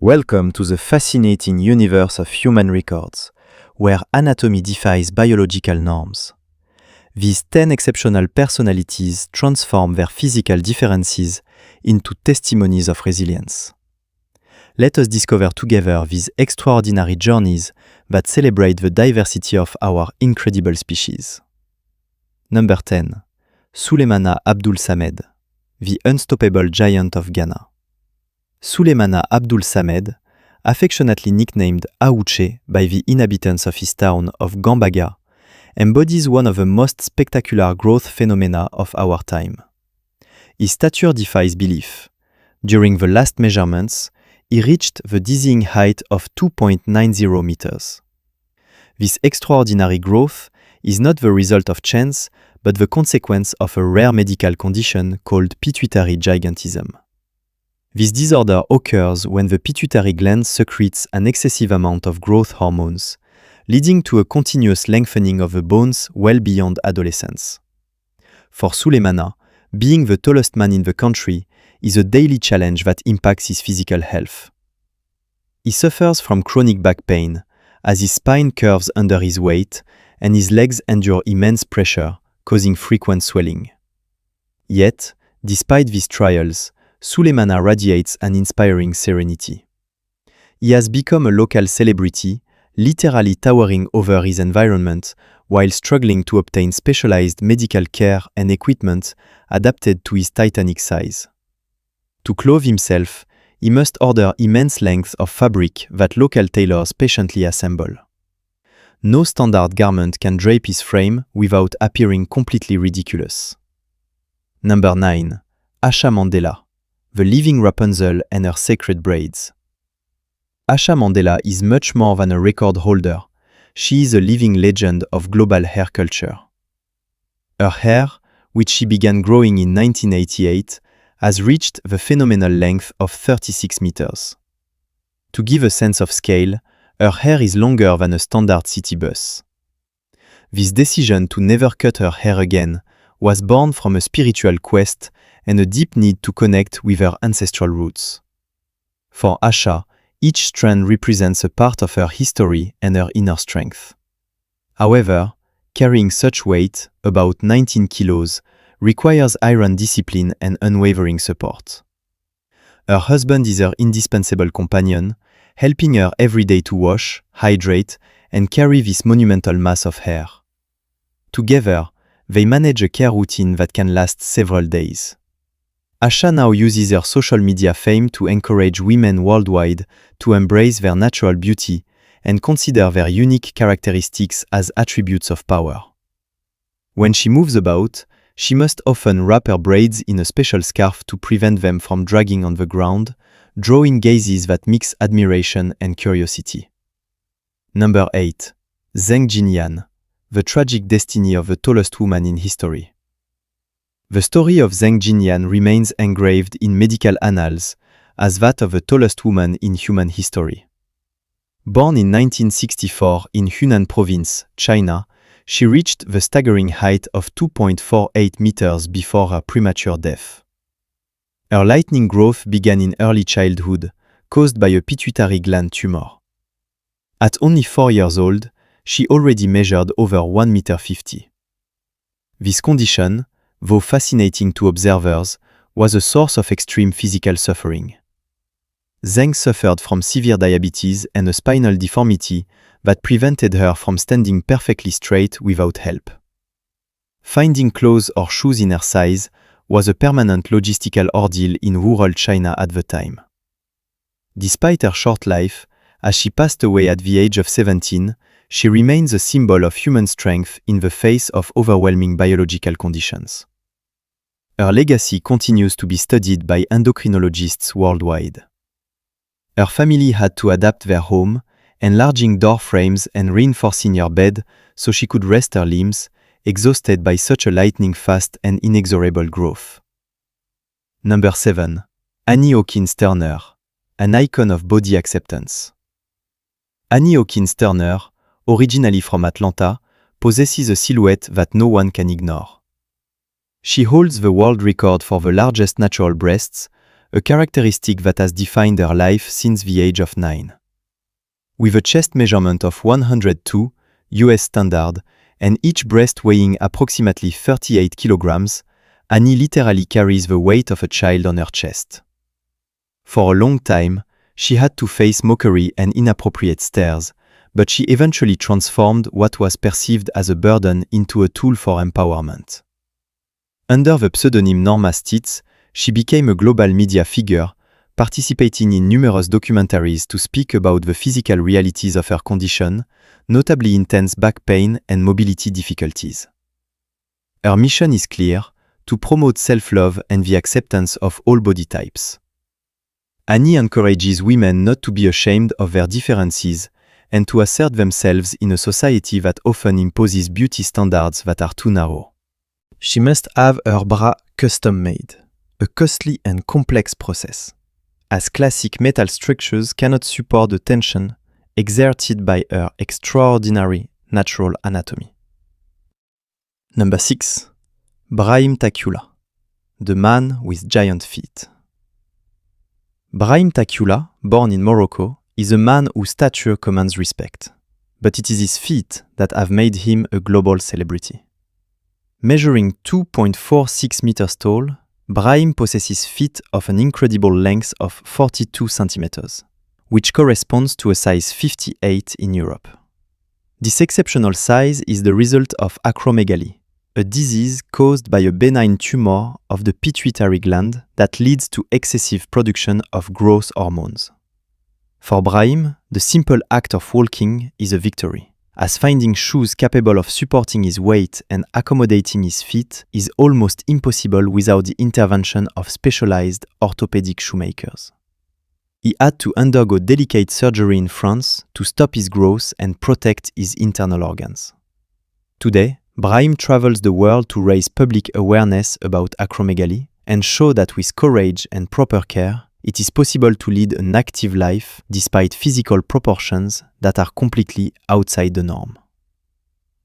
Welcome to the fascinating universe of human records, where anatomy defies biological norms. These 10 exceptional personalities transform their physical differences into testimonies of resilience. Let us discover together these extraordinary journeys that celebrate the diversity of our incredible species. Number 10. Sulemana Abdul Samed, the unstoppable giant of Ghana. Sulemana Abdul Samed, affectionately nicknamed Auche by the inhabitants of his town of Gambaga, embodies one of the most spectacular growth phenomena of our time. His stature defies belief. During the last measurements, he reached the dizzying height of 2.90 meters. This extraordinary growth is not the result of chance, but the consequence of a rare medical condition called pituitary gigantism. This disorder occurs when the pituitary gland secretes an excessive amount of growth hormones, leading to a continuous lengthening of the bones well beyond adolescence. For Sulemana, being the tallest man in the country is a daily challenge that impacts his physical health. He suffers from chronic back pain, as his spine curves under his weight and his legs endure immense pressure, causing frequent swelling. Yet, despite these trials, Sulemana radiates an inspiring serenity. He has become a local celebrity, literally towering over his environment while struggling to obtain specialized medical care and equipment adapted to his titanic size. To clothe himself, he must order immense lengths of fabric that local tailors patiently assemble. No standard garment can drape his frame without appearing completely ridiculous. Number 9. Asha Mandela, the living Rapunzel and her sacred braids. Asha Mandela is much more than a record holder. She is a living legend of global hair culture. Her hair, which she began growing in 1988, has reached the phenomenal length of 36 meters. To give a sense of scale, her hair is longer than a standard city bus. This decision to never cut her hair again was born from a spiritual quest and a deep need to connect with her ancestral roots. For Asha, each strand represents a part of her history and her inner strength. However, carrying such weight, about 19 kilos, requires iron discipline and unwavering support. Her husband is her indispensable companion, helping her every day to wash, hydrate, and carry this monumental mass of hair. Together, they manage a care routine that can last several days. Asha now uses her social media fame to encourage women worldwide to embrace their natural beauty and consider their unique characteristics as attributes of power. When she moves about, she must often wrap her braids in a special scarf to prevent them from dragging on the ground, drawing gazes that mix admiration and curiosity. Number 8. Zheng Jinyan, the tragic destiny of the tallest woman in history. The story of Zheng Jinyan remains engraved in medical annals as that of the tallest woman in human history. Born in 1964 in Hunan Province, China, she reached the staggering height of 2.48 meters before her premature death. Her lightning growth began in early childhood, caused by a pituitary gland tumor. At only 4 years old, she already measured over 1.50 meters. This condition, though fascinating to observers, was a source of extreme physical suffering. Zheng suffered from severe diabetes and a spinal deformity that prevented her from standing perfectly straight without help. Finding clothes or shoes in her size was a permanent logistical ordeal in rural China at the time. Despite her short life, as she passed away at the age of 17, she remains a symbol of human strength in the face of overwhelming biological conditions. Her legacy continues to be studied by endocrinologists worldwide. Her family had to adapt their home, enlarging door frames and reinforcing her bed so she could rest her limbs, exhausted by such a lightning-fast and inexorable growth. Number 7. Annie Hawkins Turner, an icon of body acceptance. Annie Hawkins Turner, originally from Atlanta, possesses a silhouette that no one can ignore. She holds the world record for the largest natural breasts, a characteristic that has defined her life since the age of 9. With a chest measurement of 102 US standard and each breast weighing approximately 38 kilograms, Annie literally carries the weight of a child on her chest. For a long time, she had to face mockery and inappropriate stares, but she eventually transformed what was perceived as a burden into a tool for empowerment. Under the pseudonym Norma Stitz, she became a global media figure, participating in numerous documentaries to speak about the physical realities of her condition, notably intense back pain and mobility difficulties. Her mission is clear: to promote self-love and the acceptance of all body types. Annie encourages women not to be ashamed of their differences and to assert themselves in a society that often imposes beauty standards that are too narrow. She must have her bra custom-made, a costly and complex process, as classic metal structures cannot support the tension exerted by her extraordinary natural anatomy. Number 6. Brahim Takula, the man with giant feet. Brahim Takula, born in Morocco, is a man whose stature commands respect, but it is his feet that have made him a global celebrity. Measuring 2.46 meters tall, Brahim possesses feet of an incredible length of 42 centimeters, which corresponds to a size 58 in Europe. This exceptional size is the result of acromegaly, a disease caused by a benign tumor of the pituitary gland that leads to excessive production of growth hormones. For Brahim, the simple act of walking is a victory, as finding shoes capable of supporting his weight and accommodating his feet is almost impossible without the intervention of specialized orthopedic shoemakers. He had to undergo delicate surgery in France to stop his growth and protect his internal organs. Today, Brahim travels the world to raise public awareness about acromegaly and show that with courage and proper care, it is possible to lead an active life despite physical proportions that are completely outside the norm.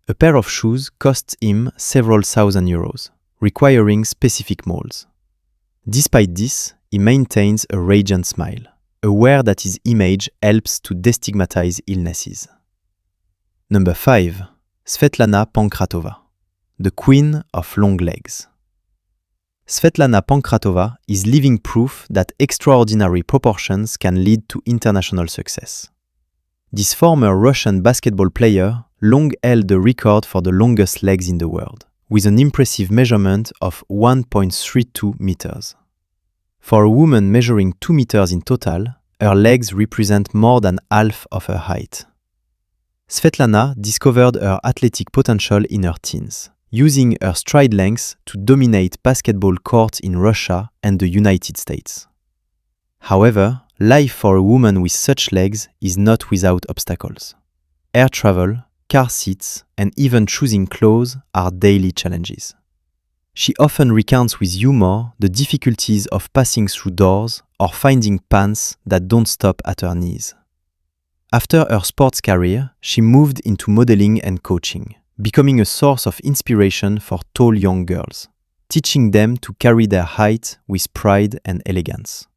A pair of shoes costs him several thousand euros, requiring specific molds. Despite this, he maintains a radiant smile, aware that his image helps to destigmatize illnesses. Number 5. Svetlana Pankratova, the Queen of Long Legs. Svetlana Pankratova is living proof that extraordinary proportions can lead to international success. This former Russian basketball player long held the record for the longest legs in the world, with an impressive measurement of 1.32 meters. For a woman measuring 2 meters in total, her legs represent more than half of her height. Svetlana discovered her athletic potential in her teens, using her stride length to dominate basketball courts in Russia and the United States. However, life for a woman with such legs is not without obstacles. Air travel, car seats, and even choosing clothes are daily challenges. She often recounts with humor the difficulties of passing through doors or finding pants that don't stop at her knees. After her sports career, she moved into modeling and coaching, becoming a source of inspiration for tall young girls, teaching them to carry their height with pride and elegance.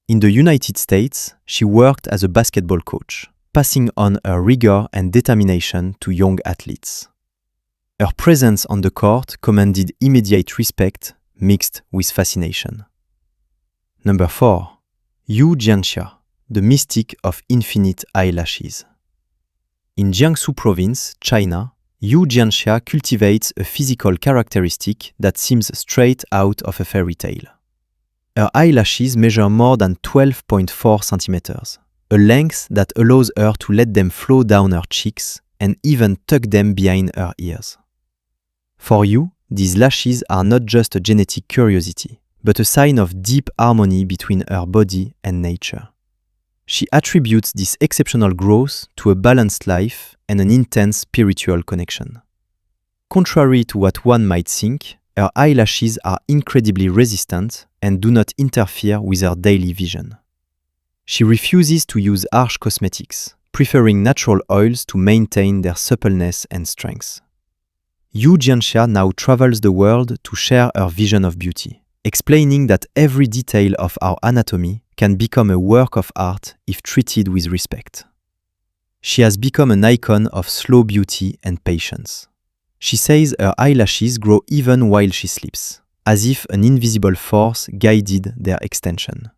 In the United States, she worked as a basketball coach, passing on her rigor and determination to young athletes. Her presence on the court commanded immediate respect mixed with fascination. Number 4. Yu Jianxia, the mystic of infinite eyelashes. In Jiangsu province, China, Yu Jianxia cultivates a physical characteristic that seems straight out of a fairy tale. Her eyelashes measure more than 12.4 centimeters, a length that allows her to let them flow down her cheeks and even tuck them behind her ears. For Yu, these lashes are not just a genetic curiosity, but a sign of deep harmony between her body and nature. She attributes this exceptional growth to a balanced life and an intense spiritual connection. Contrary to what one might think, her eyelashes are incredibly resistant and do not interfere with her daily vision. She refuses to use harsh cosmetics, preferring natural oils to maintain their suppleness and strength. Yu Jianxia now travels the world to share her vision of beauty, explaining that every detail of our anatomy can become a work of art if treated with respect. She has become an icon of slow beauty and patience. She says her eyelashes grow even while she sleeps, as if an invisible force guided their extension.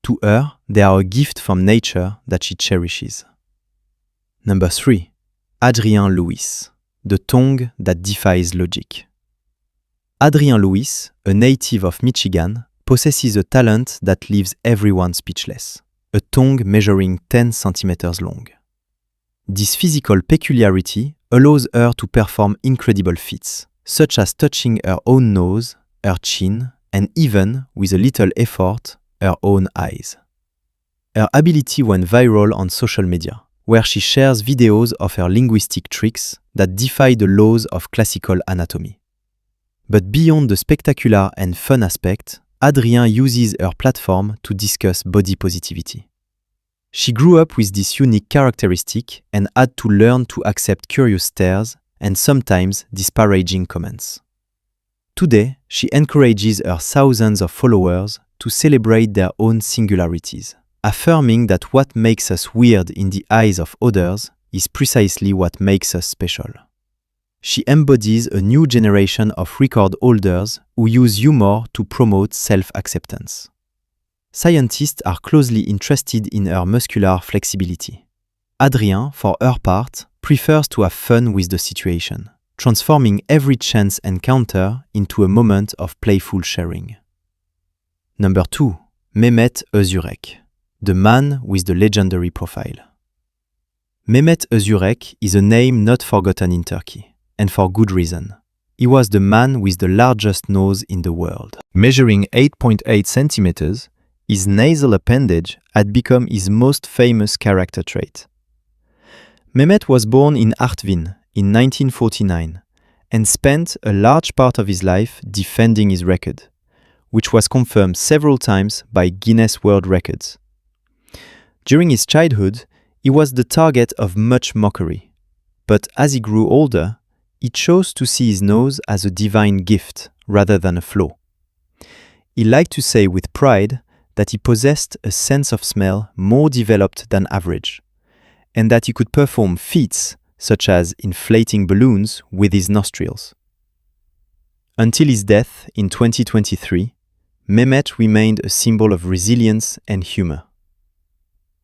To her, they are a gift from nature that she cherishes. Number 3. Adrien Louis, the tongue that defies logic. Adrien Louis, a native of Michigan, possesses a talent that leaves everyone speechless, a tongue measuring 10 centimeters long. This physical peculiarity allows her to perform incredible feats, such as touching her own nose, her chin, and even, with a little effort, her own eyes. Her ability went viral on social media, where she shares videos of her linguistic tricks that defy the laws of classical anatomy. But beyond the spectacular and fun aspect, Adrien uses her platform to discuss body positivity. She grew up with this unique characteristic and had to learn to accept curious stares and sometimes disparaging comments. Today, she encourages her thousands of followers to celebrate their own singularities, affirming that what makes us weird in the eyes of others is precisely what makes us special. She embodies a new generation of record holders who use humor to promote self-acceptance. Scientists are closely interested in her muscular flexibility. Adrien, for her part, prefers to have fun with the situation, transforming every chance encounter into a moment of playful sharing. Number 2. Mehmet Özürek, the man with the legendary profile. Mehmet Özürek is a name not forgotten in Turkey, and for good reason. He was the man with the largest nose in the world. Measuring 8.8 centimeters, his nasal appendage had become his most famous character trait. Mehmet was born in Artvin in 1949 and spent a large part of his life defending his record, which was confirmed several times by Guinness World Records. During his childhood, he was the target of much mockery, but as he grew older, he chose to see his nose as a divine gift rather than a flaw. He liked to say with pride that he possessed a sense of smell more developed than average, and that he could perform feats such as inflating balloons with his nostrils. Until his death in 2023, Mehmet remained a symbol of resilience and humor.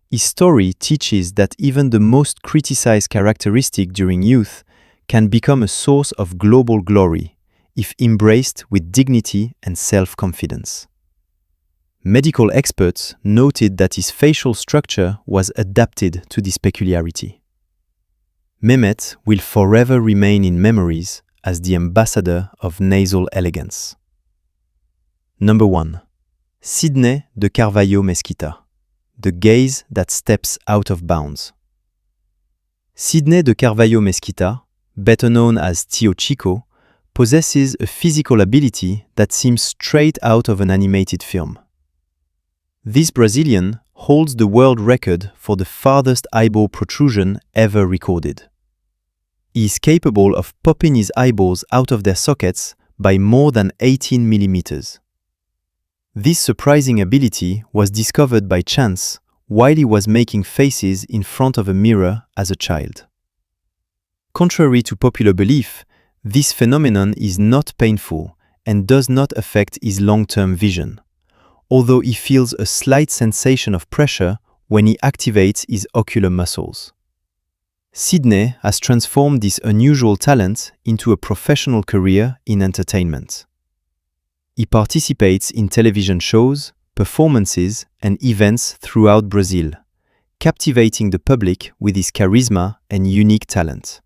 His story teaches that even the most criticized characteristic during youth can become a source of global glory if embraced with dignity and self-confidence. Medical experts noted that his facial structure was adapted to this peculiarity. Mehmet will forever remain in memories as the ambassador of nasal elegance. Number 1. Sidney de Carvalho Mesquita, the gaze that steps out of bounds. Sidney de Carvalho Mesquita, better known as Tio Chico, possesses a physical ability that seems straight out of an animated film. This Brazilian holds the world record for the farthest eyeball protrusion ever recorded. He is capable of popping his eyeballs out of their sockets by more than 18 millimeters. This surprising ability was discovered by chance while he was making faces in front of a mirror as a child. Contrary to popular belief, this phenomenon is not painful and does not affect his long-term vision, although he feels a slight sensation of pressure when he activates his ocular muscles. Sidney has transformed this unusual talent into a professional career in entertainment. He participates in television shows, performances, and events throughout Brazil, captivating the public with his charisma and unique talent.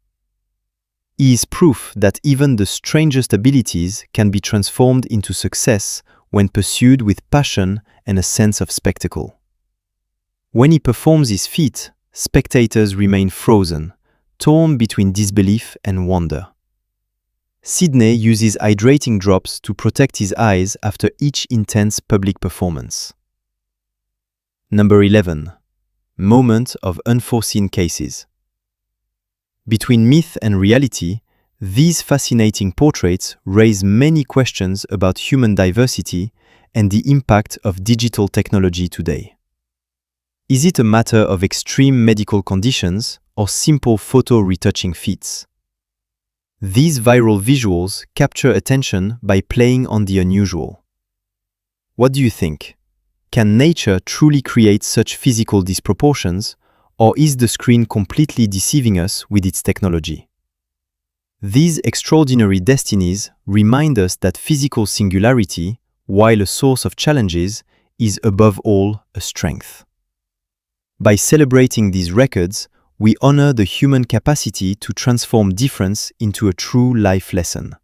He is proof that even the strangest abilities can be transformed into success when pursued with passion and a sense of spectacle. When he performs his feat, spectators remain frozen, torn between disbelief and wonder. Sidney uses hydrating drops to protect his eyes after each intense public performance. Number 11. Moment of unforeseen cases. Between myth and reality, These fascinating portraits raise many questions about human diversity and the impact of digital technology today. Is it a matter of extreme medical conditions or simple photo retouching feats? These viral visuals capture attention by playing on the unusual. What do you think? Can nature truly create such physical disproportions, or is the screen completely deceiving us with its technology? These extraordinary destinies remind us that physical singularity, while a source of challenges, is above all a strength. By celebrating these records, we honor the human capacity to transform difference into a true life lesson.